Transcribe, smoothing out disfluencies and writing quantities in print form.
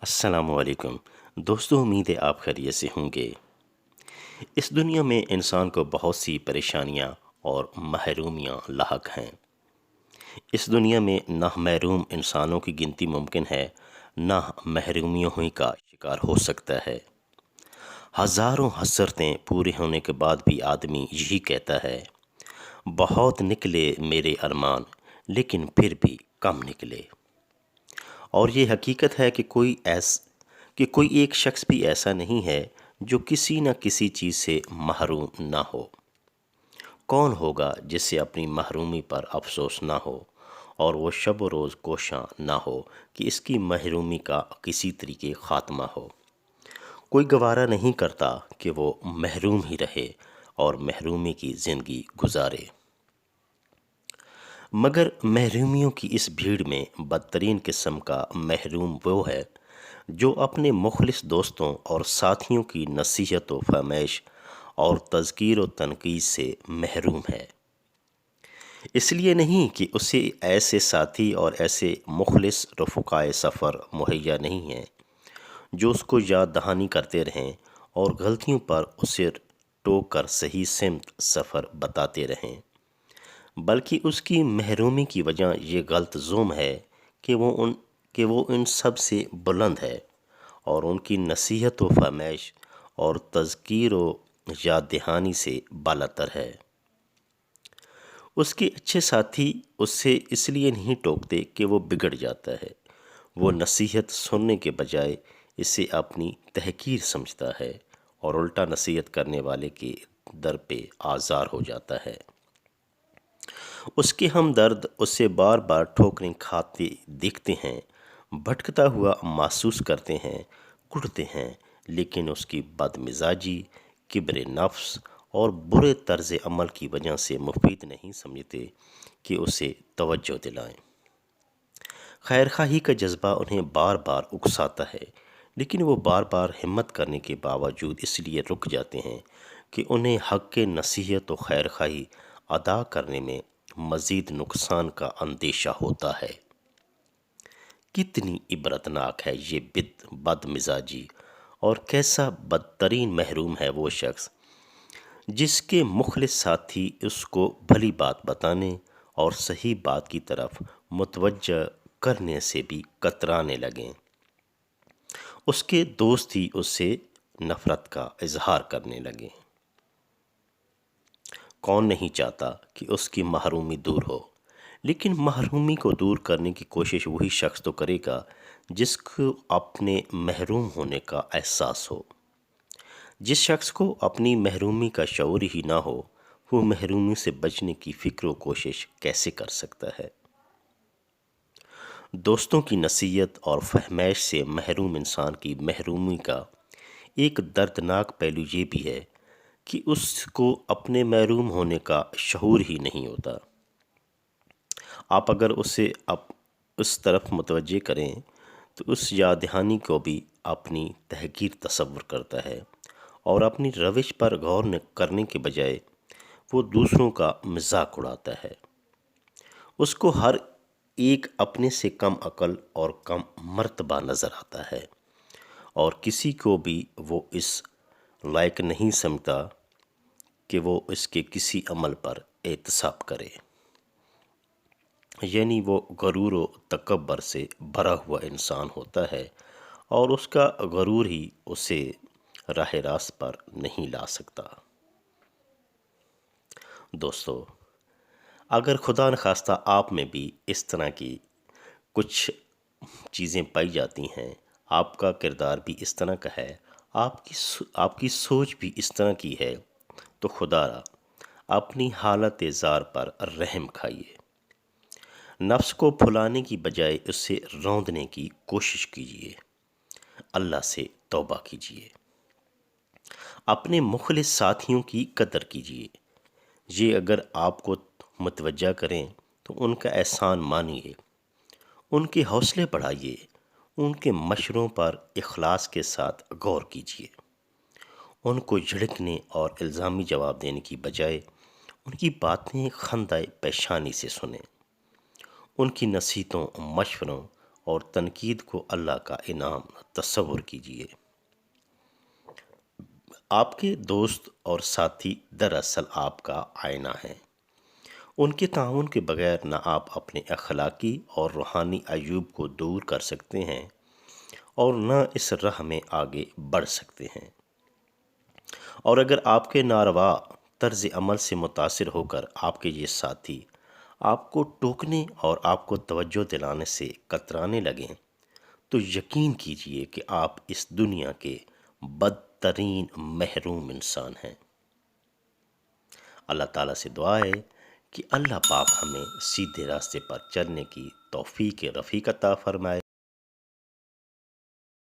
السلام علیکم دوستوں، امید ہے آپ خیریت سے ہوں گے۔ اس دنیا میں انسان کو بہت سی پریشانیاں اور محرومیاں لاحق ہیں۔ اس دنیا میں نہ محروم انسانوں کی گنتی ممکن ہے، نہ محرومیوں ہی کا شکار ہو سکتا ہے۔ ہزاروں حسرتیں پورے ہونے کے بعد بھی آدمی یہی کہتا ہے، بہت نکلے میرے ارمان لیکن پھر بھی کم نکلے۔ اور یہ حقیقت ہے کہ کوئی ایک شخص بھی ایسا نہیں ہے جو کسی نہ کسی چیز سے محروم نہ ہو۔ کون ہوگا جس سے اپنی محرومی پر افسوس نہ ہو اور وہ شب و روز کوشاں نہ ہو کہ اس کی محرومی کا کسی طریقے خاتمہ ہو۔ کوئی گوارا نہیں کرتا کہ وہ محروم ہی رہے اور محرومی کی زندگی گزارے۔ مگر محرومیوں کی اس بھیڑ میں بدترین قسم کا محروم وہ ہے جو اپنے مخلص دوستوں اور ساتھیوں کی نصیحت و فرمائش اور تذکیر و تنقید سے محروم ہے۔ اس لیے نہیں کہ اسے ایسے ساتھی اور ایسے مخلص رفقائے سفر مہیا نہیں ہیں جو اس کو یاد دہانی کرتے رہیں اور غلطیوں پر اسے ٹوک کر صحیح سمت سفر بتاتے رہیں، بلکہ اس کی محرومی کی وجہ یہ غلط ظن ہے کہ وہ ان سب سے بلند ہے اور ان کی نصیحت و فرمائش اور تذکیر و یاد دہانی سے بالاتر ہے۔ اس کے اچھے ساتھی اس سے اس لیے نہیں ٹوکتے کہ وہ بگڑ جاتا ہے، وہ نصیحت سننے کے بجائے اسے اپنی تحقیر سمجھتا ہے اور الٹا نصیحت کرنے والے کے در پہ آزار ہو جاتا ہے۔ اس کے ہمدرد اسے بار بار ٹھوکریں کھاتے دیکھتے ہیں، بھٹکتا ہوا محسوس کرتے ہیں، کڑتے ہیں، لیکن اس کی بد مزاجی، کبر نفس اور برے طرز عمل کی وجہ سے مفید نہیں سمجھتے کہ اسے توجہ دلائیں۔ خیر خواہی کا جذبہ انہیں بار بار اکساتا ہے، لیکن وہ بار بار ہمت کرنے کے باوجود اس لیے رک جاتے ہیں کہ انہیں حق کے نصیحت و خیر خواہی ادا کرنے میں مزید نقصان کا اندیشہ ہوتا ہے۔ کتنی عبرتناک ہے یہ بد مزاجی، اور کیسا بدترین محروم ہے وہ شخص جس کے مخلص ساتھی اس کو بھلی بات بتانے اور صحیح بات کی طرف متوجہ کرنے سے بھی کترانے لگیں۔ اس کے دوست ہی اس سے نفرت کا اظہار کرنے لگیں۔ کون نہیں چاہتا کہ اس کی محرومی دور ہو، لیکن محرومی کو دور کرنے کی کوشش وہی شخص تو کرے گا جس کو اپنے محروم ہونے کا احساس ہو۔ جس شخص کو اپنی محرومی کا شعور ہی نہ ہو، وہ محرومی سے بچنے کی فکر و کوشش کیسے کر سکتا ہے؟ دوستوں کی نصیحت اور فہمائش سے محروم انسان کی محرومی کا ایک دردناک پہلو یہ بھی ہے کہ اس کو اپنے محروم ہونے کا شعور ہی نہیں ہوتا۔ آپ اگر اسے اس طرف متوجہ کریں تو اس یاد دہانی کو بھی اپنی تحقیر تصور کرتا ہے اور اپنی روش پر غور کرنے کے بجائے وہ دوسروں کا مذاق اڑاتا ہے۔ اس کو ہر ایک اپنے سے کم عقل اور کم مرتبہ نظر آتا ہے اور کسی کو بھی وہ اس لائق نہیں سمجھتا کہ وہ اس کے کسی عمل پر احتساب کرے۔ یعنی وہ غرور و تکبر سے بھرا ہوا انسان ہوتا ہے اور اس کا غرور ہی اسے راہ راست پر نہیں لا سکتا۔ دوستو، اگر خدا نخواستہ آپ میں بھی اس طرح کی کچھ چیزیں پائی جاتی ہیں، آپ کا کردار بھی اس طرح کا ہے، آپ کی سوچ بھی اس طرح کی ہے، تو خدا را اپنی حالت زار پر رحم کھائیے۔ نفس کو پھلانے کی بجائے اس سے روندنے کی کوشش کیجیے۔ اللہ سے توبہ کیجیے۔ اپنے مخلص ساتھیوں کی قدر کیجیے۔ یہ اگر آپ کو متوجہ کریں تو ان کا احسان مانیے، ان کے حوصلے بڑھائیے، ان کے مشوروں پر اخلاص کے ساتھ غور کیجیے۔ ان کو جھڑکنے اور الزامی جواب دینے کی بجائے ان کی باتیں خندۂ پیشانی سے سنیں۔ ان کی نصیحتوں، مشوروں اور تنقید کو اللہ کا انعام تصور کیجیے۔ آپ کے دوست اور ساتھی دراصل آپ کا آئینہ ہیں۔ ان کے تعاون کے بغیر نہ آپ اپنے اخلاقی اور روحانی عیوب کو دور کر سکتے ہیں اور نہ اس راہ میں آگے بڑھ سکتے ہیں۔ اور اگر آپ کے ناروا طرز عمل سے متاثر ہو کر آپ کے یہ ساتھی آپ کو ٹوکنے اور آپ کو توجہ دلانے سے کترانے لگیں تو یقین کیجئے کہ آپ اس دنیا کے بدترین محروم انسان ہیں۔ اللہ تعالیٰ سے دعا ہے کہ اللہ پاک ہمیں سیدھے راستے پر چلنے کی توفیق رفیق عطا فرمائے۔